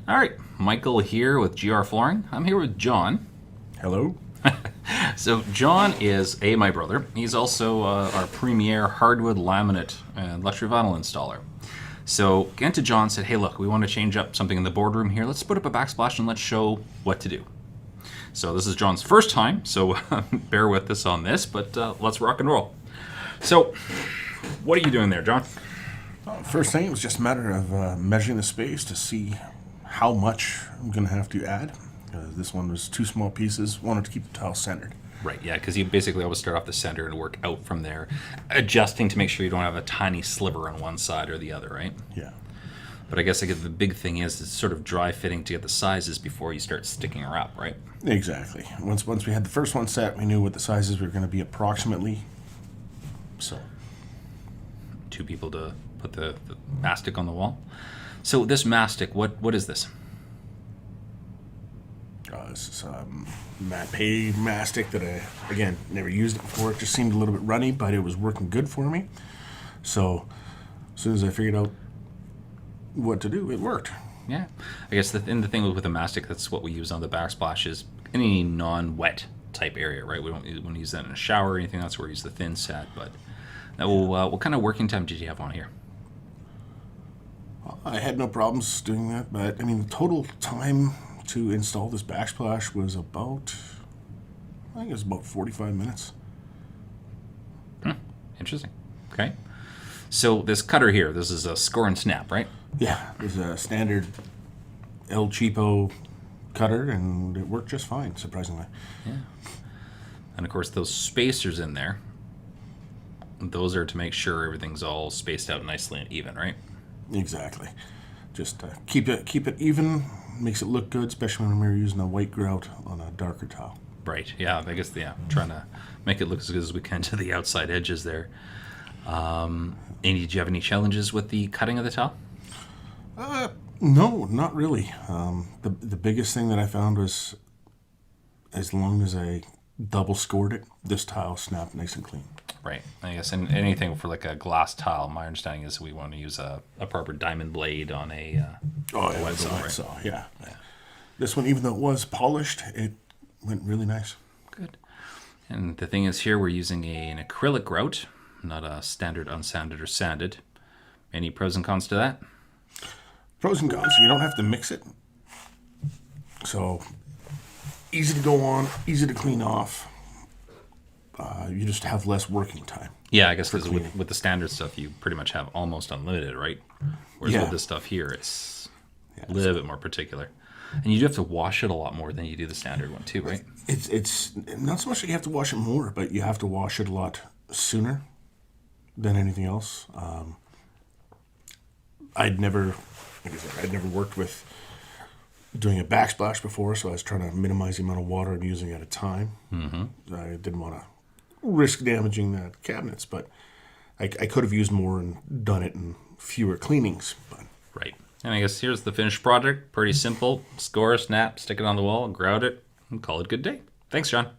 All right, Michael here with GR Flooring. I'm here with John. Hello. So John is my brother. He's also our premier hardwood laminate and luxury vinyl installer. So again to John said, hey look, we want to change up something in the boardroom here. Let's put up a backsplash and let's show what to do. So this is John's first time, so bear with us on this, but let's rock and roll. So what are you doing there, John? First thing, it was just a matter of measuring the space to see how much I'm going to have to add. This one was two small pieces, wanted to keep the tile centered. Right, yeah, because you basically always start off the center and work out from there, adjusting to make sure you don't have a tiny sliver on one side or the other, right? Yeah. But I guess the big thing is it's sort of dry fitting to get the sizes before you start sticking her up, right? Exactly. Once we had the first one set, we knew what the sizes were going to be approximately. So, Two people to put the mastic on the wall. So this mastic, what is this? this is Mapei mastic that I, again, never used it before. It just seemed a little bit runny, but it was working good for me. So, as soon as I figured out what to do, it worked. Yeah, I guess the thing with the mastic, that's what we use on the backsplash is any non-wet type area, right? We don't want to use that in a shower or anything. That's where we use the thin set. But now, what kind of working time did you have on here? I had no problems doing that, but I mean, the total time to install this backsplash was about, I think it was about 45 minutes. Interesting. Okay. So this cutter here, this is a score and snap, right? Yeah, it was a standard El Cheapo cutter, and it worked just fine, surprisingly. Yeah. And of course, those spacers in there, those are to make sure everything's all spaced out nicely and even, right? Exactly. Just keep it even, makes it look good, especially when we're using a white grout on a darker tile. Right. Yeah. I guess trying to make it look as good as we can to the outside edges there. Andy, did you have any challenges with the cutting of the tile? No, not really. The biggest thing that I found was, as long as I double scored it, this tile snapped nice and clean. Right. I guess and anything for like a glass tile, my understanding is we want to use a proper diamond blade on a wet saw, yeah. This one, even though it was polished, it went really nice. Good. And the thing is here we're using an acrylic grout, not a standard unsanded or sanded. Any pros and cons to that? Pros and cons, you don't have to mix it. So, easy to go on, easy to clean off. You just have less working time. Yeah, I guess because with the standard stuff, you pretty much have almost unlimited, right? Whereas with this stuff here, it's a little bit more particular. And you do have to wash it a lot more than you do the standard one too, right? It's not so much that you have to wash it more, but you have to wash it a lot sooner than anything else. I'd never worked with doing a backsplash before, so I was trying to minimize the amount of water I'm using at a time. Mm-hmm. I didn't want to risk damaging the cabinets, but I could have used more and done it in fewer cleanings. But. Right. And I guess here's the finished product. Pretty simple. Score, snap, stick it on the wall, grout it, and call it a good day. Thanks, John.